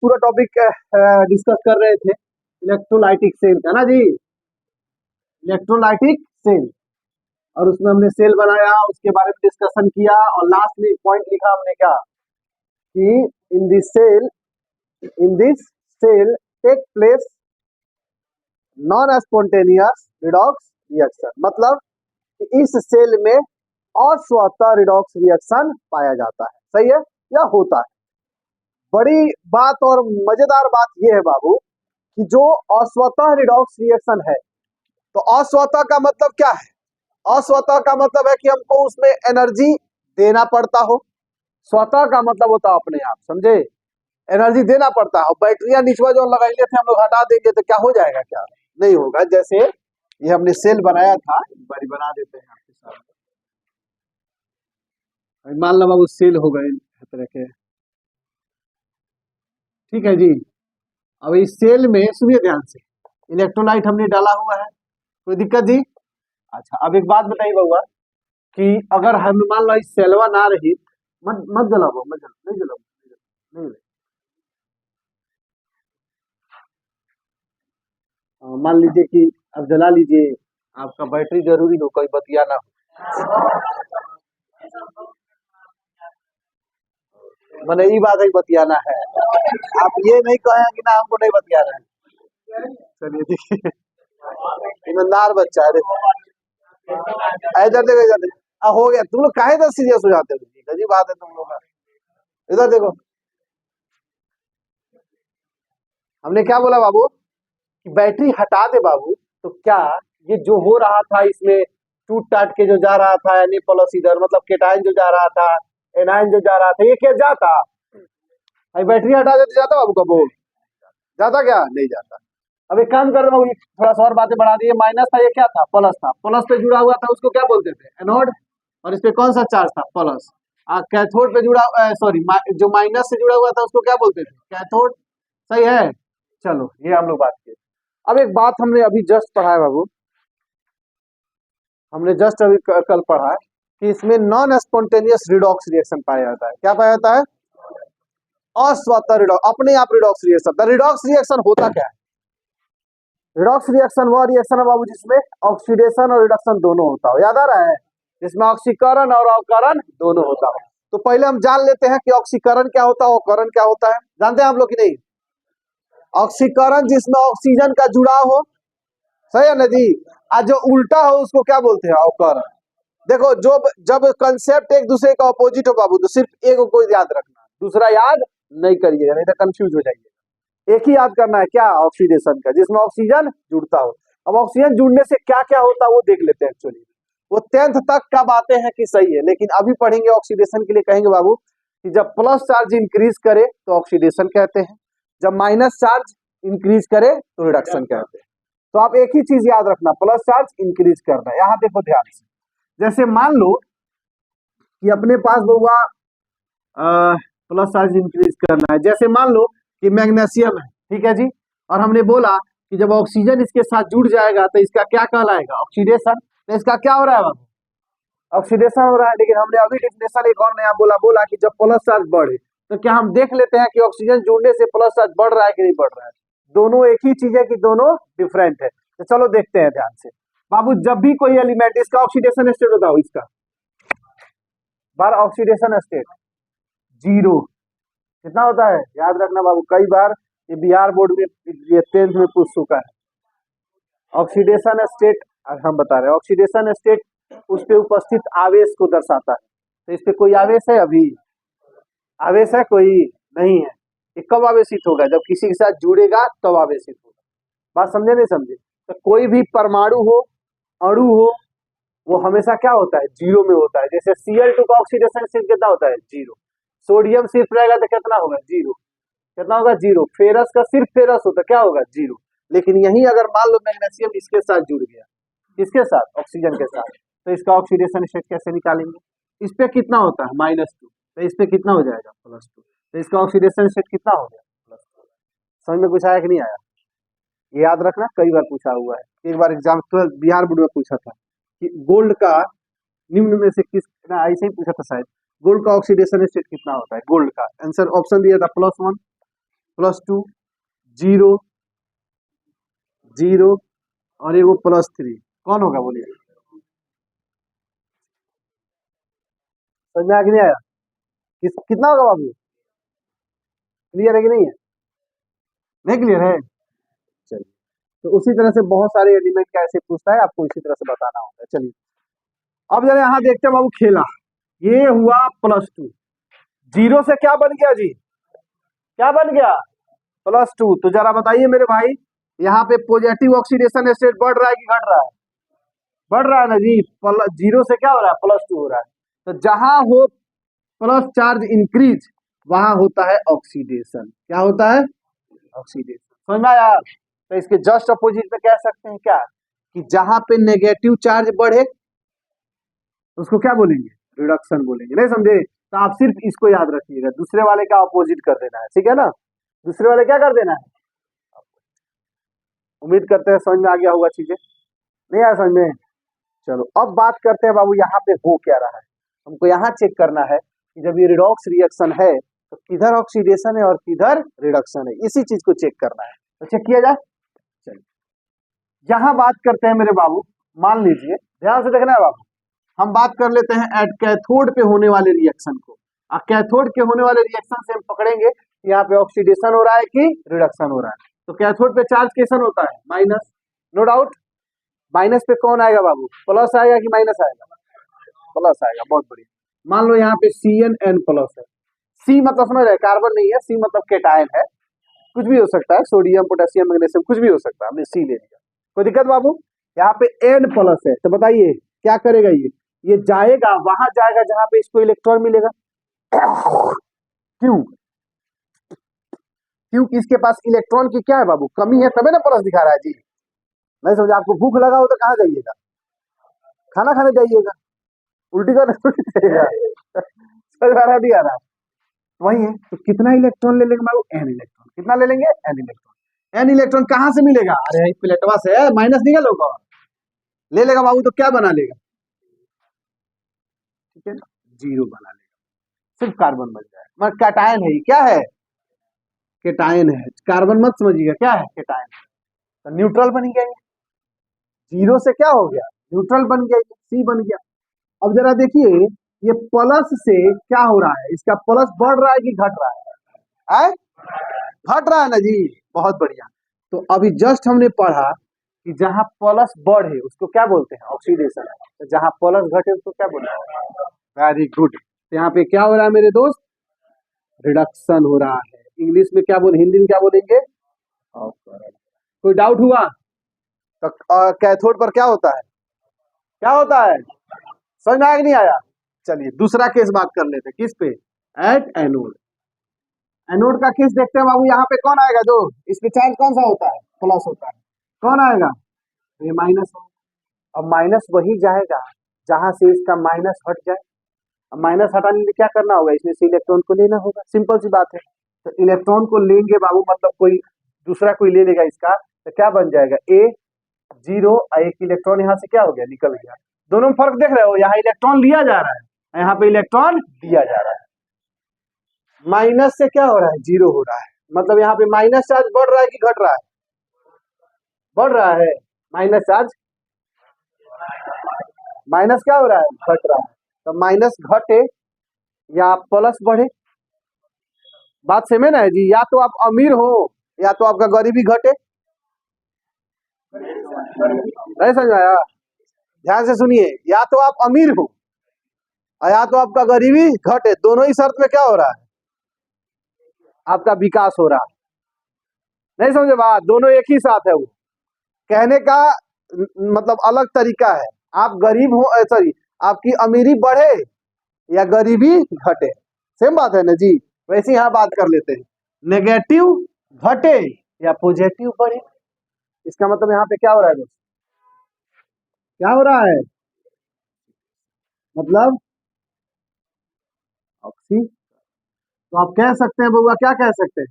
पूरा topic discuss कर रहे थे इलेक्ट्रोलाइटिक सेल का ना जी, इलेक्ट्रोलाइटिक सेल। और उसमें हमने सेल बनाया, उसके बारे में डिस्कशन किया और लास्ट में पॉइंट लिखा हमने क्या कि in this cell take place non spontaneous redox reaction, मतलब कि इस सेल में अस्वतः रिडॉक्स रिएक्शन पाया जाता है। सही है या होता है। बड़ी बात और मजेदार बात यह है बाबू कि जो अस्वतः रिडॉक्स रिएक्शन है, तो अस्वतः का मतलब क्या है? अस्वतः का मतलब है कि हमको उसमें एनर्जी देना पड़ता हो। स्वतः का मतलब होता है अपने आप, समझे? एनर्जी देना पड़ता है। बैटरियां निचवा जो लगाइले थे हम लोग हटा देंगे तो क्या हो जाएगा? क्या नहीं होगा। जैसे ये हमने सेल बनाया था, एक बार बना देते हैं आपके सामने। मान लो बाबू सेल हो गए तरह के, ठीक है जी। अब इस सेल में सुनिए ध्यान से, इलेक्ट्रोलाइट हमने डाला हुआ है, कोई दिक्कत जी? अच्छा, अब एक बात बताइए बउआ कि अगर हम मान लो इस सेलवा ना रही, मत मत जलाओ, मत जलाओ, नहीं जलाओ, नहीं। मान लीजिए कि अब जला लीजिए, आपका बैटरी जरूरी हो, कोई बतिया ना हो। मैंने ये बात है बतियाना है, आप ये नहीं कहें कि ना हमको नहीं बतियाना है। चलिए देखिए, ईमानदार बच्चा है। देखो इधर देखो, इधर देखो, हो गया। तुम लोग काहे इधर सीरियस हो जाते हो? अजीब बात है तुम लोग का। इधर देखो, हमने क्या बोला बाबू कि बैटरी हटा दे बाबू, तो क्या ये जो हो रहा था इसमें टूट टाट के जो जा रहा था Na प्लस इधर, मतलब केटाइन जो जा रहा था, एनाइन जो जा रहा था, ये क्या जाता? भाई बैटरी हटा देते जाता बाबू का बोल जाता? क्या नहीं जाता। अब एक काम कर रहा हूँ, थोड़ा सा और बातें बढ़ा दिए। माइनस था, ये क्या था? प्लस था। प्लस पे जुड़ा हुआ था उसको क्या बोलते थे? एनोड। और इस पे कौन सा चार्ज था? प्लस। कैथोड पे जुड़ा, सॉरी, जो माइनस से जुड़ा हुआ था उसको क्या बोलते थे? कैथोड। सही है। चलो ये हम लोग बात किए। अब एक बात हमने अभी जस्ट पढ़ा है बाबू, हमने जस्ट अभी कल पढ़ा है कि इसमें नॉन स्पॉन्टेनियस रिडॉक्स रिएक्शन पाया जाता है। क्या पाया जाता है? अस्वतः रिडॉक्स, अपने आप रिडॉक्स रिएक्शन। रिडॉक्स रिएक्शन होता क्या है? रिडॉक्स रिएक्शन वह रिएक्शन है बाबू जिसमें ऑक्सीडेशन और रिडक्शन दोनों होता हो। याद आ रहा है? जिसमें ऑक्सीकरण और अवकरण दोनों होता हो। तो पहले हम जान लेते हैं कि ऑक्सीकरण क्या होता है, अवकरण क्या होता है। जानते हैं आप लोग कि नहीं? ऑक्सीकरण जिसमें ऑक्सीजन का जुड़ाव हो, सही है ना जी। आज जो उल्टा हो उसको क्या बोलते हैं? अवकरण। देखो, जो जब कंसेप्ट एक दूसरे का अपोजिट हो बाबू, तो सिर्फ एक को याद रखना, दूसरा याद नहीं करिएगा, नहीं तो कंफ्यूज हो जाइए। एक ही याद करना है, क्या? ऑक्सीडेशन का, जिसमें ऑक्सीजन जुड़ता हो। अब ऑक्सीजन जुड़ने से क्या क्या होता है वो देख लेते हैं। एक्चुअली वो 10th तक का बातें हैं कि सही है, लेकिन अभी पढ़ेंगे ऑक्सीडेशन के लिए। कहेंगे बाबू कि जब प्लस चार्ज इंक्रीज करे तो ऑक्सीडेशन कहते हैं, जब माइनस चार्ज इंक्रीज करे तो रिडक्शन कहते हैं। तो आप एक ही चीज याद रखना, प्लस चार्ज इंक्रीज करना है। यहाँ देखो ध्यान से, जैसे मान लो कि अपने पास बउआ प्लस चार्ज इंक्रीज करना है। जैसे मान लो कि मैग्नीशियम है, ठीक है जी, और हमने बोला कि जब ऑक्सीजन इसके साथ जुड़ जाएगा तो इसका क्या कहलाएगा? ऑक्सीडेशन। तो इसका क्या हो रहा है बाबू? ऑक्सीडेशन हो रहा है। लेकिन हमने अभी डेफिनेशन एक और नया बोला कि जब प्लस चार्ज बढ़े, तो क्या हम देख लेते हैं कि ऑक्सीजन जुड़ने से प्लस चार्ज बढ़ रहा है कि नहीं बढ़ रहा है? दोनों एक ही चीज है कि दोनों डिफरेंट है? तो चलो देखते हैं ध्यान से बाबू। जब भी कोई एलिमेंट, इसका ऑक्सीडेशन स्टेट बताओ, इसका बार ऑक्सीडेशन स्टेट जीरो कितना होता है? याद रखना बाबू, कई बार ये बिहार बोर्ड में, ये 10th में पूछ चुका है। ऑक्सीडेशन स्टेट हम बता रहे हैं, ऑक्सीडेशन स्टेट उस पे उपस्थित आवेश को दर्शाता है। तो इस पे कोई आवेश है? अभी आवेश है कोई? नहीं है। ये कब आवेशित होगा? जब किसी के साथ जुड़ेगा तब आवेशित होगा। बात समझे नहीं समझे? तो कोई भी परमाणु हो, अणु हो, वो हमेशा क्या होता है? जीरो में होता है। जैसे Cl2 का ऑक्सीडेशन स्टेट कितना होता है? जीरो। सोडियम सिर्फ रहेगा तो कितना होगा? जीरो। कितना होगा? जीरो। फेरस का सिर्फ फेरस होता क्या होगा? जीरो। लेकिन यही अगर मान लो मैग्नीशियम इसके साथ जुड़ गया, किसके साथ? ऑक्सीजन के साथ, तो इसका ऑक्सीडेशन स्टेट कैसे निकालेंगे? इस पे कितना होता है? -2। तो इस पे कितना हो जाएगा? +2। तो इसका ऑक्सीडेशन स्टेट कितना हो गया? +2। समझ में कुछ आया कि नहीं आया? ये याद रखना, कई बार पूछा हुआ है। एक बार एग्जाम 12 बिहार बोर्ड में पूछा था कि गोल्ड का निम्न में से किस, ऐसे ही पूछा था शायद, गोल्ड का ऑक्सीडेशन स्टेट कितना होता है? गोल्ड का आंसर ऑप्शन दिया था +1, +2, 0, 0 और ये वो +3, कौन होगा बोलिए? समझ में आ कि नहीं आया? कितना होगा बाबू? क्लियर है कि नहीं है? नहीं क्लियर है? चलिए, तो उसी तरह से बहुत सारे एलिमेंट का ऐसे पूछता है, आपको इसी तरह से बताना होता है। चलिए अब जरा यहाँ देखते हैं बाबू खेला, ये हुआ +2, 0 से क्या बन गया जी? क्या बन गया? +2। तो जरा बताइए मेरे भाई, यहाँ पे पॉजिटिव ऑक्सीडेशन स्टेट बढ़ रहा है कि घट रहा है? बढ़ रहा है ना जी। 0 से क्या हो रहा है? +2 हो रहा है। तो जहां हो प्लस चार्ज इंक्रीज, वहां होता है ऑक्सीडेशन। क्या होता है? ऑक्सीडेशन। समझ में आया? तो इसके जस्ट अपोजिट पे कह सकते हैं क्या, कि जहां पे नेगेटिव चार्ज बढ़े उसको क्या बोलेंगे? रिडक्शन बोलेंगे। नहीं समझे? तो आप सिर्फ इसको याद रखिएगा, दूसरे वाले का अपोजिट कर देना है, ठीक है ना? दूसरे वाले क्या कर देना है? उम्मीद करते हैं समझ में आ गया होगा चीजें। नहीं आया समझ में? चलो अब बात करते हैं बाबू यहाँ पे हो क्या रहा है। हमको यहाँ चेक करना है कि जब ये रिडॉक्स रिएक्शन है तो किधर ऑक्सीडेशन है और किधर रिडक्शन है, इसी चीज को चेक करना है। तो चेक किया जाए। चलिए यहाँ बात करते हैं मेरे बाबू, मान लीजिए, ध्यान से देखना है बाबू, हम बात कर लेते हैं एट कैथोड पे होने वाले रिएक्शन को। कैथोड के होने वाले रिएक्शन से हम पकड़ेंगे कि यहाँ पे ऑक्सीडेशन हो रहा है कि रिडक्शन हो रहा है। तो कैथोड पे चार्ज कैसन होता है? Minus, no doubt. माइनस पे कौन आएगा बाबू? प्लस आएगा कि माइनस आएगा? प्लस आएगा। बहुत बढ़िया। मान लो यहाँ पे CnN प्लस है। सी मतलब समझ रहे, कार्बन नहीं है, सी मतलब केटायन है, कुछ भी हो सकता है, सोडियम पोटेशियम मैग्नीशियम कुछ भी हो सकता है, हमने सी ले लिया। कोई दिक्कत बाबू? यहाँ पे N प्लस है, तो बताइए क्या करेगा ये जाएगा वहां जाएगा जहां पे इसको इलेक्ट्रॉन मिलेगा। क्यों? क्योंकि इसके पास इलेक्ट्रॉन की क्या है बाबू? कमी है, तभी ना प्लस दिखा रहा है जी। नहीं समझे? आपको भूख लगा हो तो कहाँ जाइएगा? खाना खाने जाइएगा, उल्टी करने थोड़ी जाइएगा। समझ आ रहा? नहीं आ रहा? वही है। तो कितना इलेक्ट्रॉन ले लेंगे बाबू? N electron. कितना ले लेंगे? N electron. N इलेक्ट्रॉन कहाँ से मिलेगा? अरे प्लेटवा से है, माइनस निकल होगा, ले लेगा बाबू, तो क्या बना लेगा? ठीक है ना, 0 बना लेगा, सिर्फ कार्बन बन जाएगा। मगर कैटायन है, ये क्या है? केटायन है, कार्बन मत समझिएगा, क्या है? केटायन। तो न्यूट्रल बन गया ये। 0 से क्या हो गया? न्यूट्रल बन गया, सी बन गया। अब जरा देखिए, ये प्लस से क्या हो रहा है? इसका प्लस बढ़ रहा है कि घट रहा है? आए? घट रहा है ना जी। बहुत बढ़िया। तो अभी जस्ट हमने पढ़ा कि जहां प्लस बढ़े उसको क्या बोलते हैं? ऑक्सीडेशन। तो जहां प्लस घटे उसको क्या बोलते हैं? Very good. तो यहाँ पे क्या हो रहा है मेरे दोस्त? रिडक्शन हो रहा है। इंग्लिश में क्या बोले, हिंदी में क्या बोलेंगे? कोई डाउट हुआ? तो कैथोड पर क्या होता है? क्या होता है? समझ में आया कि नहीं आया? चलिए दूसरा केस बात कर लेते हैं, किस पे? At anode. एनोड का केस देखते हैं बाबू। यहाँ पे कौन आएगा? जो इसमें चार्ज कौन सा होता है? प्लस होता है। कौन आएगा? ये माइनस। अब माइनस वही जाएगा जहां से इसका माइनस हट जाए। अब माइनस हटाने के लिए क्या करना होगा? इसमें से इलेक्ट्रॉन को लेना होगा, सिंपल सी बात है। तो इलेक्ट्रॉन को लेंगे बाबू, मतलब कोई दूसरा कोई ले लेगा इसका, तो क्या बन जाएगा? A 0 और एक इलेक्ट्रॉन यहाँ से क्या हो गया? निकल गया। दोनों में फर्क देख रहे हो? यहाँ इलेक्ट्रॉन लिया जा रहा है, यहाँ पे इलेक्ट्रॉन दिया जा रहा है। माइनस से क्या हो रहा है? 0 हो रहा है। मतलब यहाँ पे माइनस चार्ज बढ़ रहा है कि घट रहा है? बढ़ रहा है। माइनस चार्ज, माइनस क्या हो रहा है? घट रहा है। तो माइनस घटे या प्लस बढ़े, बात सेम है ना जी। या तो आप अमीर हो या तो आपका गरीबी घटे। नहीं समझ आया? ध्यान से सुनिए, या तो आप अमीर हो और या तो आपका गरीबी घटे। दोनों ही शर्त में क्या हो रहा है? आपका विकास हो रहा है। नहीं समझे बात? दोनों एक ही साथ है। वो कहने का मतलब अलग तरीका है। आप गरीब हो, सॉरी, आपकी अमीरी बढ़े या गरीबी घटे, सेम बात है ना जी। वैसे यहाँ बात कर लेते हैं, नेगेटिव घटे या पॉजिटिव बढ़े। इसका मतलब यहाँ पे क्या हो रहा है दोस्त? क्या हो रहा है? मतलब ऑक्सी। तो आप कह सकते हैं बउआ, क्या कह सकते हैं?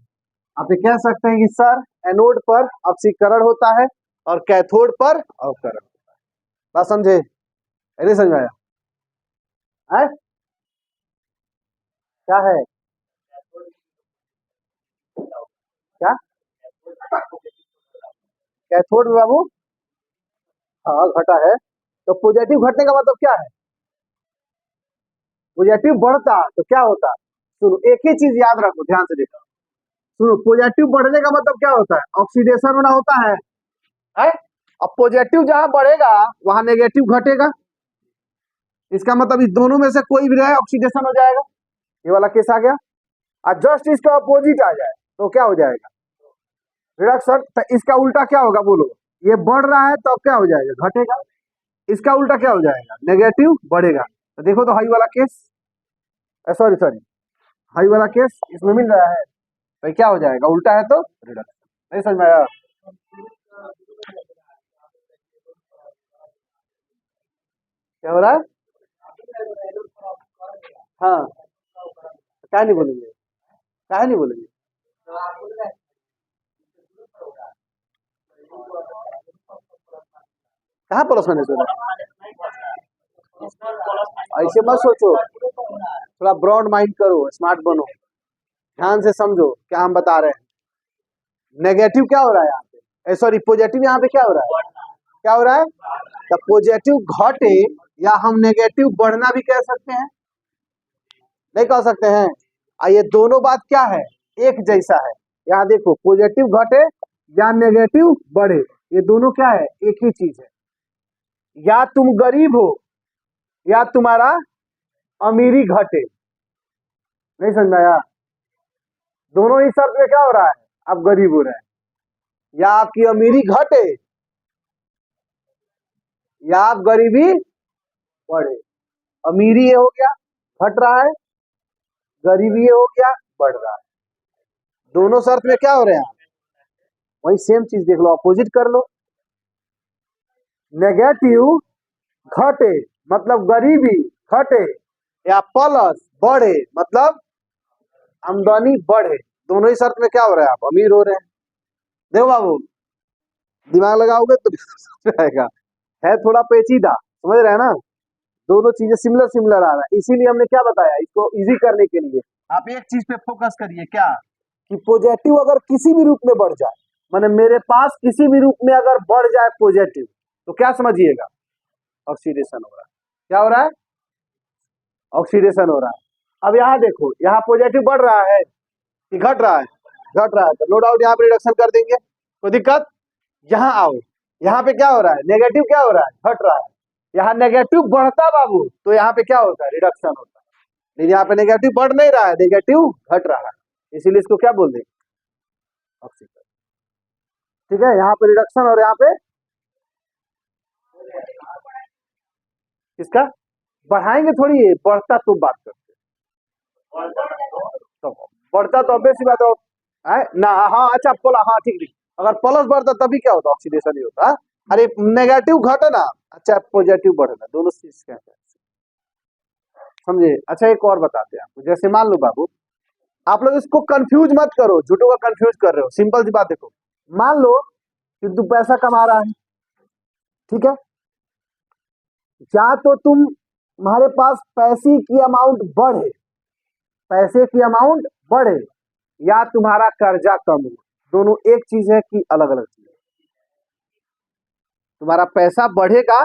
आप ये कह सकते हैं कि सर एनोड पर ऑक्सीकरण होता है और कैथोड पर अवकरण। बात समझे? नहीं समझ आया? है? क्या है? क्या कैथोड में बाबू? हाँ घटा है। तो पॉजिटिव घटने का मतलब क्या है? पॉजिटिव बढ़ता तो क्या होता? सुनो एक ही चीज याद रखो, ध्यान से देखो। सुनो पॉजिटिव बढ़ने का मतलब क्या होता है? ऑक्सीडेशन होना होता है? अब पॉजिटिव जहां बढ़ेगा वहां नेगेटिव घटेगा। इसका मतलब इस दोनों में से कोई भी रहे ऑक्सीडेशन हो जाएगा। ये वाला केस आ गया। और जस्ट इसका अपोजिट आ जाए तो क्या हो जाएगा? रिडक्शन। तो इसका उल्टा क्या होगा बोलो? ये बढ़ रहा है तो अब क्या हो जाएगा? घटेगा। इसका उल्टा क्या हो जाएगा? नेगेटिव बढ़ेगा। तो देखो तो हाई वाला केस, सॉरी सॉरी, हाई वाला केस इसमें मिल रहा है, तो क्या हो जाएगा? उल्टा है तो रिडक्शन। नहीं समझ में आया? क्या हो रहा है? हाँ, क्या नहीं बोलेंगे? क्या नहीं बोलेंगे? कहाँ प्लस माइनस हो रहा है? ऐसे मत सोचो, थोड़ा ब्रॉड माइंड करो, स्मार्ट बनो, ध्यान से समझो क्या हम बता रहे हैं। नेगेटिव क्या हो रहा है यहाँ पे? सॉरी पॉजिटिव यहाँ पे क्या हो रहा है? क्या हो रहा है? तो पॉजिटिव घटे या हम नेगेटिव बढ़ना भी कह सकते हैं, नहीं कह सकते हैं? ये दोनों बात क्या है? एक जैसा है। यहाँ देखो पॉजिटिव घटे या नेगेटिव बढ़े, ये दोनों क्या है? एक ही चीज है। या तुम गरीब हो या तुम्हारा अमीरी घटे। नहीं समझ में आया? दोनों ही शर्त में क्या हो रहा है? आप गरीब हो रहे हैं, या आपकी अमीरी घटे या आप गरीबी बढ़े। अमीरी ये हो गया घट रहा है, गरीबी ये हो गया बढ़ रहा है। दोनों शर्त में क्या हो रहे हैं? वही सेम चीज देख लो, अपोजिट कर लो। नेगेटिव घटे मतलब गरीबी घटे, या प्लस बढ़े मतलब आमदनी बढ़े। दोनों ही शर्त में क्या हो रहा है? आप अमीर हो रहे हैं। देखो बाबू, दिमाग लगाओगे तो समझ आएगा। है थोड़ा पेचीदा, समझ रहे हैं ना? दोनों चीजें सिमिलर सिमिलर आ रहा है, इसीलिए हमने क्या बताया, इसको इजी करने के लिए आप एक चीज पे फोकस करिए, क्या? कि पॉजिटिव अगर किसी भी रूप में बढ़ जाए, माने मेरे पास किसी भी रूप में अगर बढ़ जाए पॉजिटिव, तो क्या समझिएगा? ऑक्सीडेशन हो रहा है। क्या हो रहा है? ऑक्सीडेशन हो रहा है। अब यहाँ देखो, यहाँ पॉजिटिव बढ़ रहा है कि घट रहा है? घट रहा है, तो नो डाउट यहाँ पे रिडक्शन कर देंगे, कोई दिक्कत? यहाँ आओ, यहाँ पे क्या हो रहा है? नेगेटिव क्या हो रहा है? घट रहा है। यहाँ नेगेटिव बढ़ता बाबू तो यहाँ पे क्या होता है? रिडक्शन होता है। लेकिन यहाँ पे नेगेटिव बढ़ नहीं रहा है, नेगेटिव घट रहा है, इसीलिए इसको क्या बोल देंगे? ऑक्सीजन। ठीक है, यहाँ पे रिडक्शन और यहाँ पे इसका बढ़ाएंगे थोड़ी, बढ़ता तो बात करते तो बढ़ता तो ऑब्वियस सी बात है ना। हाँ अच्छा बोला, हाँ ठीक ठीक। अगर प्लस बढ़ता तभी क्या होता? ऑक्सीडेशन ही होता। अरे नेगेटिव घटे ना, अच्छा पॉजिटिव बढ़ना, दोनों चीज कहते हैं, समझे? अच्छा एक और बताते हैं आपको, जैसे मान लो बाबू, आप लोग इसको कंफ्यूज मत करो, झूठों का कंफ्यूज कर रहे हो। सिंपल सी बात देखो, मान लो कि तू पैसा कमा रहा है, ठीक है? या तो तुम्हारे पास पैसे की अमाउंट बढ़े, पैसे की अमाउंट बढ़े, या तुम्हारा कर्जा कम हो। दोनों एक चीज है कि अलग अलग चीज है? तुम्हारा पैसा बढ़ेगा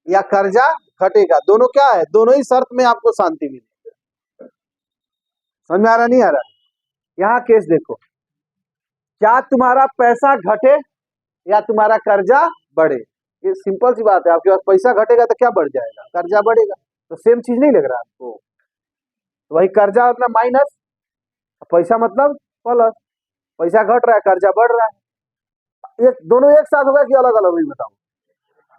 या कर्जा घटेगा, दोनों क्या है? दोनों ही शर्त में आपको शांति मिलेगी। समझ में आ रहा नहीं आ रहा? यहाँ केस देखो, क्या तुम्हारा पैसा घटे या तुम्हारा कर्जा बढ़े? ये सिंपल सी बात है, आपके पास पैसा घटेगा तो क्या बढ़ जाएगा? कर्जा बढ़ेगा। तो सेम चीज नहीं लग रहा आपको? तो वही कर्जा मतलब माइनस, पैसा मतलब प्लस। पैसा घट रहा है, कर्जा बढ़ रहा है। एक दोनों एक साथ होगा कि अलग अलग? बताओ।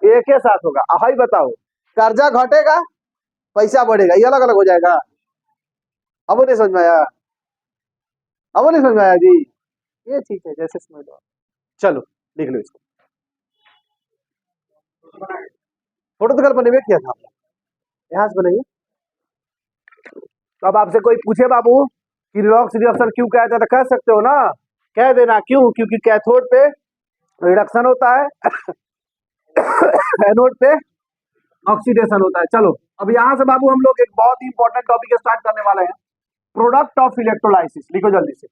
एक ही साथ होगा। हाई बताओ, कर्जा घटेगा पैसा बढ़ेगा, ये अलग अलग हो जाएगा? अब वो नहीं समझ में आया? अब वो नहीं समझ में आया जी? ये ठीक है, जैसे समझ लो। चलो लिख लो इसको। फोटो तो कल बने हुए किया था, यहाँ से बनाइए। तो अब आपसे कोई पूछे बाबू कि रिडॉक्स रिएक्शन क्यों कहते हैं, तो कह सकते हो ना, कह देना क्यों? क्योंकि कैथोड पे रिडक्शन होता है, एनोड पे ऑक्सीडेशन होता है। चलो अब यहाँ से बाबू हम लोग एक बहुत ही इंपॉर्टेंट टॉपिक स्टार्ट करने वाले हैं, प्रोडक्ट ऑफ इलेक्ट्रोलाइसिस। लिखो जल्दी से,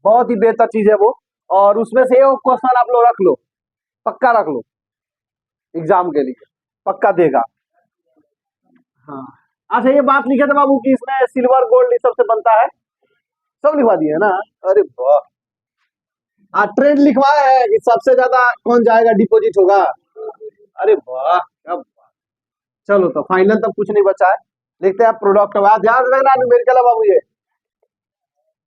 बहुत ही बेहतर चीज है वो। और उसमें से एक क्वेश्चन आप लोग रख लो, पक्का रख लो, एग्जाम के लिए पक्का देगा। हाँ, अच्छा ये बात लिखे थे बाबू कि इसमें सिल्वर गोल्ड इस सब से बनता है, सब लिखवा दिए है ना। अरे वाह, ट्रेंड लिखवाया है कि सबसे ज्यादा कौन जाएगा डिपॉजिट होगा। अरे वाह, क्या बात। चलो तो फाइनल तब कुछ नहीं बचा है, लिखते हैं प्रोडक्ट। ध्यान रखना न्यूमेरिकल है बाबू, ये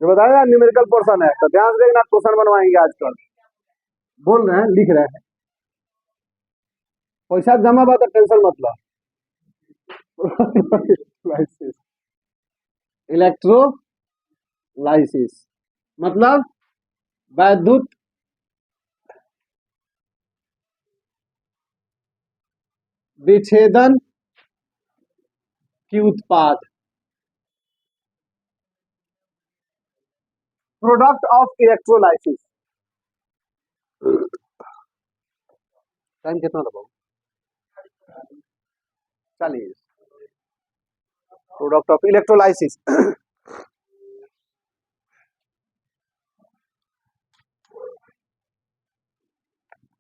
जो बताया ना न्यूमेरिकल पोर्शन है, तो ध्यान से देखना, क्वेश्चन बनवाएंगे आजकल। बोल रहे हैं, लिख रहे हैं, पैसा जमा बा तो टेंशन मत लो। इलेक्ट्रोलाइसिस मतलब वैद्युत विच्छेदन की उत्पाद, प्रोडक्ट ऑफ इलेक्ट्रोलाइसिस। टाइम कितना था बाबू? 40। प्रोडक्ट ऑफ इलेक्ट्रोलाइसिस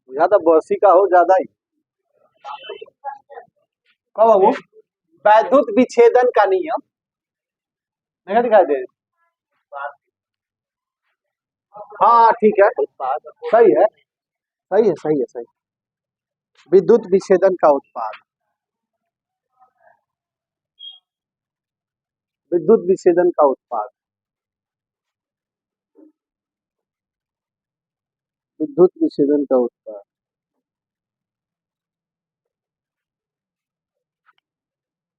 ज्यादा बसी का हो ज्यादा ही कब बाबू? वैद्युत विच्छेदन का नियम नहीं दिखाई दे। हाँ ठीक है, सही है, सही है, सही है, सही। विद्युत विच्छेदन का उत्पाद, विद्युत विच्छेदन का उत्पाद, विद्युत विच्छेदन का उत्पाद।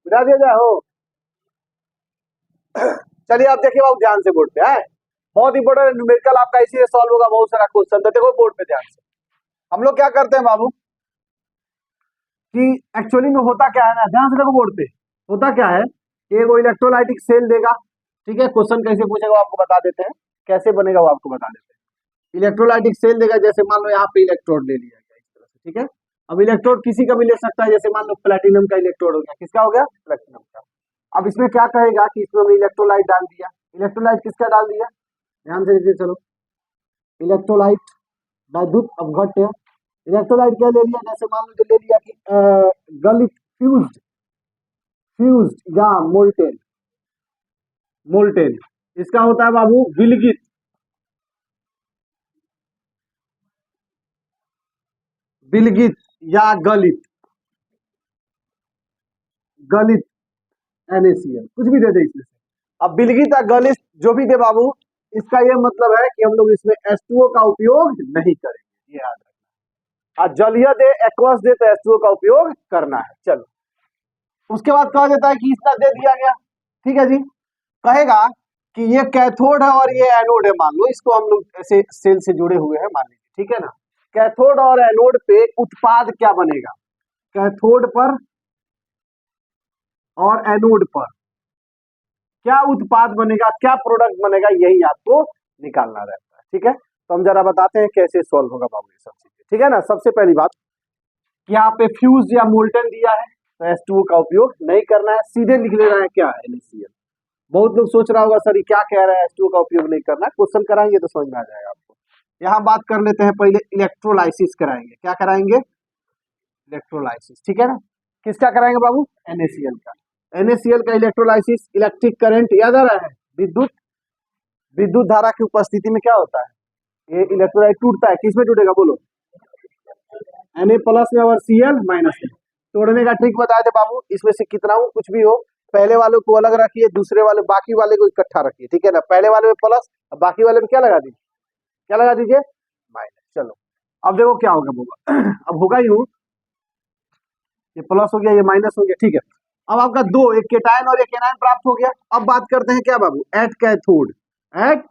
मिटा दिया जाए हो। चलिए आप देखिए बाबू ध्यान से बोर्ड पे है, बहुत इंपोर्टेंट न्यूमेरिकल आपका इसीलिए सॉल्व होगा, बहुत सारा क्वेश्चन। तो देखो बोर्ड पे ध्यान से, हम लोग क्या करते हैं बाबू कि एक्चुअली में होता क्या है ना, ध्यान से देखो बोर्ड पे, होता क्या है कि वो इलेक्ट्रोलाइटिक सेल देगा, ठीक है। क्वेश्चन कैसे पूछेगा वो आपको बता देते हैं, कैसे बनेगा वो आपको बता देते हैं। इलेक्ट्रोलाइटिक सेल देगा, जैसे मान लो यहाँ पे इलेक्ट्रोड ले लिया गया इस तरह से, ठीक है। अब इलेक्ट्रोड किसी का भी ले सकता है, जैसे मान लो प्लेटिनम का इलेक्ट्रोड हो गया, किसका हो गया? प्लेटिनम का। अब इसमें क्या कहेगा कि इसमें हमने इलेक्ट्रोलाइट डाल दिया, इलेक्ट्रोलाइट किसका डाल दिया, ध्यान से देखिए, चलो इलेक्ट्रोलाइट वैद्युत अपघट्य, इलेक्ट्रोलाइट क्या ले लिया, जैसे मान लो ले लिया कि गलित फ्यूज्ड, फ्यूज्ड या मोल्टेन, मोल्टेन इसका होता है बाबू विलगित, विलगित या गलित, गलित NaCl कुछ भी दे दे इसमें से। अब विलगित या गलित जो भी दे बाबू, इसका ये मतलब है कि हम लोग इसमें H2O का उपयोग नहीं करेंगे, ये याद रखना। जलीय दे, एक्वस दे तो H2O का उपयोग करना है। चलो उसके बाद कहा जाता है कि इसका दे दिया गया, ठीक है जी, कहेगा कि ये कैथोड है और ये एनोड है, मान लो इसको हम लोग ऐसे सेल से जुड़े हुए हैं मान लीजिए, ठीक है ना। कैथोड और एनोड पे उत्पाद क्या बनेगा, कैथोड पर और एनोड पर क्या उत्पाद बनेगा, क्या प्रोडक्ट बनेगा, यही आपको निकालना रहता है, ठीक है। तो हम जरा बताते हैं कैसे सॉल्व होगा बाबू ये सब चीजें, ठीक है ना। सबसे पहली बात कि यहाँ पे फ्यूज या मोल्टन दिया है, तो H2O का उपयोग नहीं करना है, सीधे लिख लेना है क्या है, NaCl। बहुत लोग सोच रहा होगा सर ये क्या कह रहा है, H2O का उपयोग नहीं करना है, क्वेश्चन कराएंगे तो समझ में आ जाएगा आपको। यहाँ बात कर लेते हैं पहले, इलेक्ट्रोलाइसिस कराएंगे, क्या कराएंगे, इलेक्ट्रोलाइसिस, ठीक है ना। किसका कराएंगे बाबू, NaCl का। NaCl का इलेक्ट्रोलाइसिस, इलेक्ट्रिक करंट याद आ रहा है, विद्युत, विद्युत धारा की उपस्थिति में क्या होता है, ये इलेक्ट्रोलाइट टूटता है, किसमें टूटेगा बोलो, Na प्लस में और Cl माइनस में। तोड़ने का ट्रिक बताए थे बाबू, इसमें से कितना हो कुछ भी हो, पहले वाले को अलग रखिए, दूसरे वाले बाकी वाले को इकट्ठा रखिए, ठीक है ना। पहले वाले में प्लस, बाकी वाले में क्या लगा दीजिए, क्या लगा दीजिए, माइनस। चलो अब देखो क्या होगा होगा अब होगा ही हो, ये प्लस हो गया, ये माइनस हो गया, ठीक है। अब आपका दो, एक केटायन और एक एनायन प्राप्त हो गया। अब बात करते हैं क्या बाबू, एट कैथोड, एट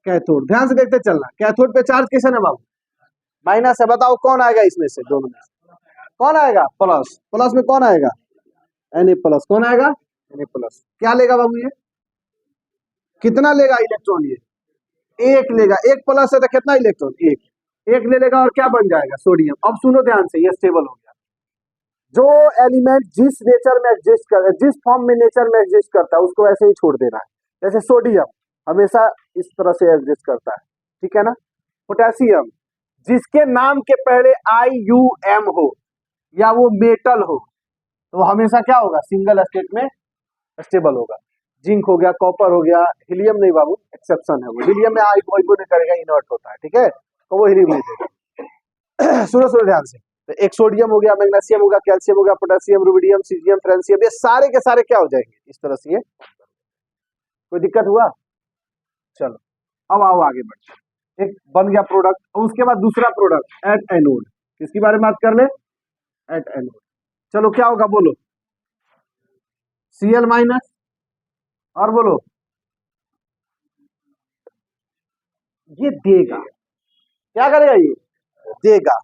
कैथोड, ध्यान से देखते चलना, कैथोड पे चार्ज किसने है बाबू, माइनस है। बताओ कौन आएगा इसमें से, दोनों में कौन आएगा, प्लस, प्लस में कौन आएगा, Na प्लस, कौन आएगा, Na प्लस। क्या लेगा बाबू ये, कितना लेगा इलेक्ट्रॉन, ये एक लेगा, एक प्लस है तो कितना इलेक्ट्रॉन, एक, एक ले लेगा और क्या बन जाएगा, सोडियम। अब सुनो ध्यान से, ये स्टेबल हो गया। जो एलिमेंट जिस नेचर में एग्जिस्ट कर, जिस फॉर्म में नेचर में एग्जिस्ट करता है उसको ऐसे ही छोड़ देना है। जैसे सोडियम, हमेशा इस तरह से एग्जिस्ट करता है, ठीक है ना। पोटेशियम जिसके नाम के पहले IUM हो या वो मेटल हो तो वो हमेशा क्या होगा, सिंगल स्टेट में स्टेबल होगा। जिंक हो गया, कॉपर हो गया, हीलियम नहीं बाबू, एक्सेप्शन है वो, हीलियम में आइबो नहीं करेगा, इनर्ट होता है, ठीक है, तो वो हीलियम नहीं देगा। सुनो सुनो ध्यान से, तो एक सोडियम हो गया, मैग्नीशियम हो गया, कैल्शियम हो गया, पोटेशियम, रुबिडियम, सीजियम, फ्रांसियम, ये सारे के सारे क्या हो जाएंगे इस तरह से। ये कोई दिक्कत हुआ? चलो अब आओ आगे बढ़ते। एक बन गया प्रोडक्ट, और उसके बाद दूसरा प्रोडक्ट एट एनोड, किसके बारे में बात कर ले, एट एनोड। चलो क्या होगा बोलो, Cl माइनस, और बोलो ये देगा, क्या करेगा ये देगा,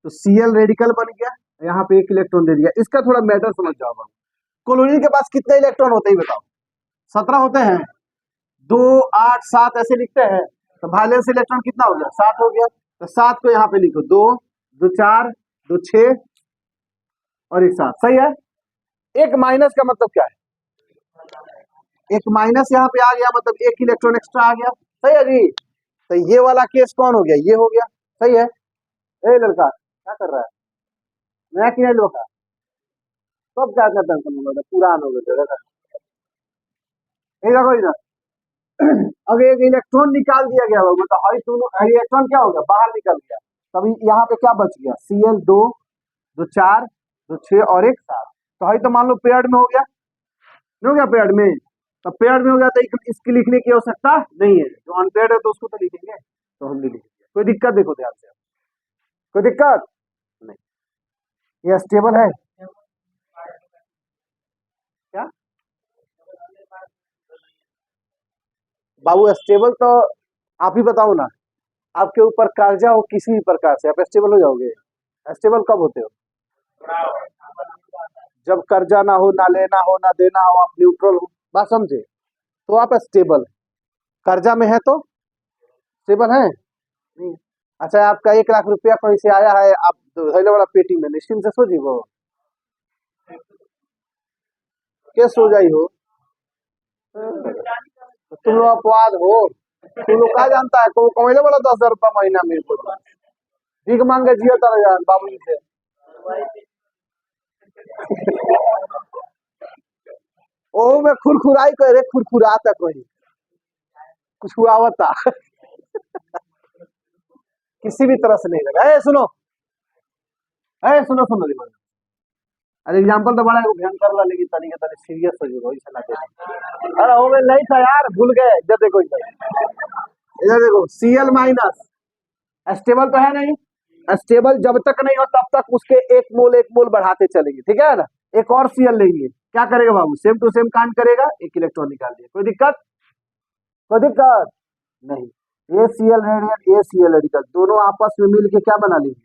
तो Cl रेडिकल बन गया, यहाँ पे एक इलेक्ट्रॉन दे दिया। इसका थोड़ा मैटर समझ जाओ। क्लोरीन के पास कितने इलेक्ट्रॉन होते हैं बताओ, 17 होते हैं, 2 8 7 ऐसे लिखते हैं, तो वैलेंस इलेक्ट्रॉन कितना हो गया, 7 हो गया, तो 7 को यहाँ पे लिखो, 2 2 4 2 6 और एक 7, सही है। एक माइनस का मतलब क्या है, एक माइनस यहाँ पे आ गया, मतलब एक इलेक्ट्रॉन एक्स्ट्रा आ गया, सही है जी। तो ये वाला केस कौन हो गया, ये हो गया, सही है। ए लड़का क्या कर रहा है, नया किया लोग सब क्या करता है, पुरान हो गए, देखो इधर अगर एक इलेक्ट्रॉन निकाल दिया गया होगा तो हाई दोनों इलेक्ट्रॉन क्या हो गया, बाहर निकल गया, तभी यहाँ पे क्या बच गया, Cl 2 2 4 2 6 और एक 7, तो हाई तो मान लो पेयर्ड में हो गया, नहीं हो गया पेयर्ड में, तो पेयर्ड में हो गया तो इसकी लिखने की आवश्यकता नहीं है, जो अनपेयर्ड है तो उसको तो लिखेंगे, तो हम नहीं लिखेंगे। कोई दिक्कत, देखो ध्यान से, कोई दिक्कत नहीं, ये स्टेबल है क्या बाबू, स्टेबल तो आप ही बताओ ना, आपके ऊपर कर्जा हो किसी भी प्रकार से, आप स्टेबल हो जाओगे। स्टेबल कब होते हो, जब कर्जा ना हो, ना लेना हो, ना देना हो, आप न्यूट्रल हो, बात समझे, तो आप स्टेबल। कर्जा में है तो स्टेबल है नहीं। अच्छा आपका 1 लाख रुपया कहीं से आया है, आप धैले वाला पेटी में निश्चिंत से सो जी, वो कैसे सो जाई हो, तो तुम लोग अपवाद हो, तुम लोग क्या जानता है, को कमाइले वाला 10,000 रुपया महीना मेरे को भीख मांग के जियो तर जान बाबू जी से। ओ मैं खुरखुराई कह रहे, खुरखुराता कोई कुछ हुआ होता किसी भी तरह से नहीं लगा। सुनो, सुनो सुनो देखो, अरे एग्जांपल तो बड़ा भयंकर वाला, लेकिन तरीके तरीके सीरियस हो जाएगा, ऐसा ना करो। अरे वो नहीं था यार, भूल गए, इधर देखो, इधर देखो, Cl माइनस स्टेबल तो है नहीं, स्टेबल जब तक नहीं हो तब तक उसके एक मोल बढ़ाते चलेंगे, ठीक है ना। एक और Cl लेंगे, क्या करेगा बाबू, सेम टू सेम कांड करेगा, एक इलेक्ट्रॉन निकाल दिया, कोई दिक्कत, कोई दिक्कत नहीं। ये Cl रेडिकल, ये Cl रेडिकल, दोनों आपस में मिल के क्या बना लेंगे,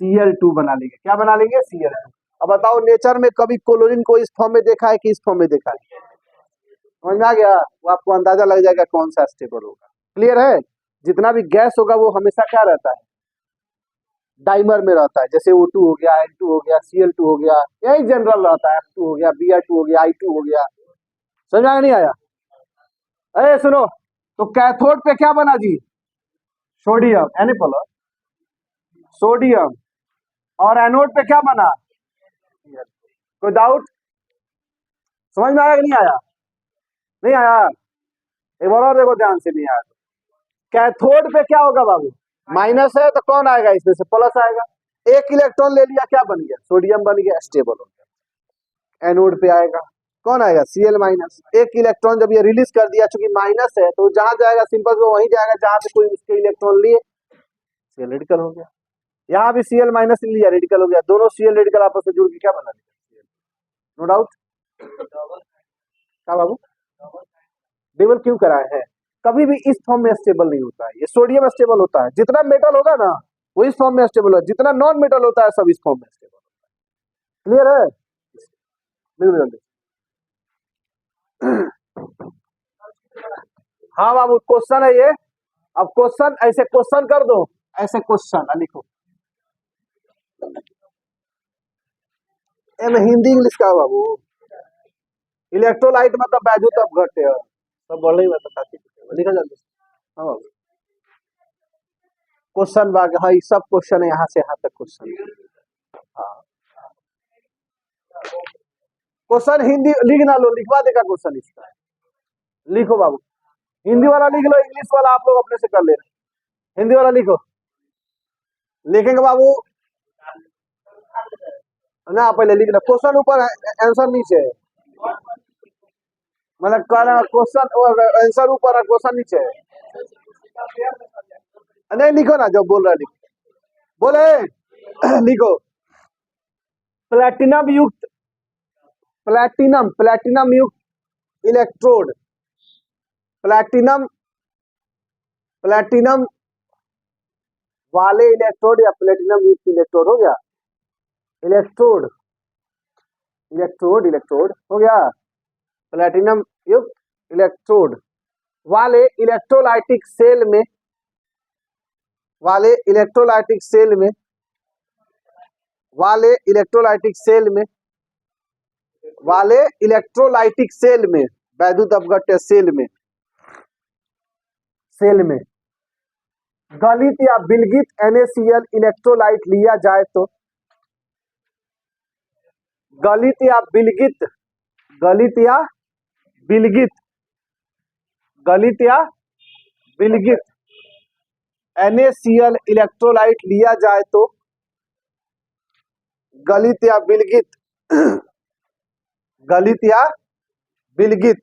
Cl2 बना लेंगे, क्या बना लेंगे, Cl2। अब बताओ नेचर में कभी क्लोरीन को इस फॉर्म में देखा है कि इस फॉर्म में देखा है, समझ में आ गया, वो आपको अंदाजा लग जाएगा कौन सा स्टेबल होगा, क्लियर है। जितना भी गैस होगा वो हमेशा क्या रहता है, डाइमर में रहता है, जैसे O2 हो गया, N2 हो गया, Cl2 हो गया, यही जनरल रहता है, F2 हो गया, Br2 हो गया, I2 हो गया, समझ में नहीं आया। अरे सुनो, तो कैथोड पे क्या बना जी, सोडियम Na+, सोडियम, और एनोड पे क्या बना, कोई डाउट, समझ में आया कि नहीं आया, नहीं आया, एक बार और देखो ध्यान से, नहीं आया तो कैथोड पे क्या होगा बाबू, माइनस है तो कौन आएगा इसमें से, प्लस आएगा, एक इलेक्ट्रॉन ले लिया, क्या बन गया, सोडियम बन गया, स्टेबल हो गया। एनोड पे आएगा कौन आएगा, Cl माइनस, एक इलेक्ट्रॉन जब ये रिलीज कर दिया, चूंकि माइनस है तो जहां जाएगा सिंपल वो वहीं जाएगा जहां पे कोई उसके इलेक्ट्रॉन लिए, Cl रेडिकल हो गया। यहाँ भी Cl माइनस लिया, रेडिकल हो गया, दोनों Cl रेडिकल आपस में जुड़ के क्या बना दिया, नो डाउट। क्या बाबू, डबल क्यों कराए हैं, कभी भी इस फॉर्म में स्टेबल नहीं होता है, ये सोडियम स्टेबल होता है, जितना मेटल होगा ना वो इस फॉर्म में स्टेबल होगा, जितना नॉन मेटल होता है सब इस फॉर्म में स्टेबल होता है, क्लियर है। बिल्कुल जल्दी, हाँ बाबू क्वेश्चन है ये, अब क्वेश्चन ऐसे क्वेश्चन कर दो, ऐसे क्वेश्चन लिखो, हिंदी इंग्लिश का बाबू, इलेक्ट्रोलाइट मतलब बैजू तब घटे सब बोल रही, लिखो जल्दी से। हाँ क्वेश्चन बाग, हाँ ये सब क्वेश्चन है, यहाँ से यहाँ तक क्वेश्चन। हाँ क्वेश्चन हिंदी लिखना लो, लिखवा देगा क्वेश्चन इसका। लिखो बाबू, हिंदी वाला लिख लो, इंग्लिश वाला आप लोग अपने से कर लेना। हिंदी वाला लिखो, लिखेंगे बाबू ना, पहले लिख लो क्वेश्चन ऊपर आंसर नीचे है, मतलब क्वेश्चन आंसर ऊपर है क्वेश्चन नीचे है। नहीं लिखो ना, जो बोल रहा है लिखो, बोले लिखो। प्लेटिनम युक्त, प्लेटिनम युक्त इलेक्ट्रोड, प्लेटिनम वाले इलेक्ट्रोड या प्लेटिनम युक्त इलेक्ट्रोड, हो गया इलेक्ट्रोड, इलेक्ट्रोड हो गया। प्लेटिनम युक्त इलेक्ट्रोड वाले इलेक्ट्रोलाइटिक सेल में, वाले इलेक्ट्रोलाइटिक सेल में, वाले इलेक्ट्रोलाइटिक सेल में, वाले इलेक्ट्रोलाइटिक सेल में, वैद्युत अपघट्य सेल में, सेल में गलित या विलगित NaCl इलेक्ट्रोलाइट लिया जाए तो, गलित या विलगित, गलित या विलगित, गलित या विलगित NaCl इलेक्ट्रोलाइट लिया जाए तो, गलित या विलगित, गलित या विलगित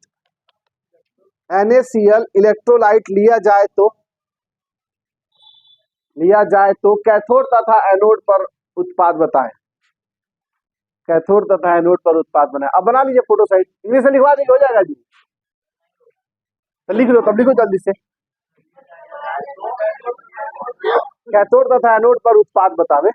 NaCl इलेक्ट्रोलाइट लिया जाए तो कैथोड तथा एनोड पर उत्पाद बताएं। कैथोड तथा एनोड पर उत्पाद बनाए। अब बना लीजिए फोटो साइड, इंग्लिश में लिखवा दीजिए, हो जाएगा जी। तो लिख लो, तब लिखो जल्दी से। कैथोड तथा एनोड पर उत्पाद बतावे।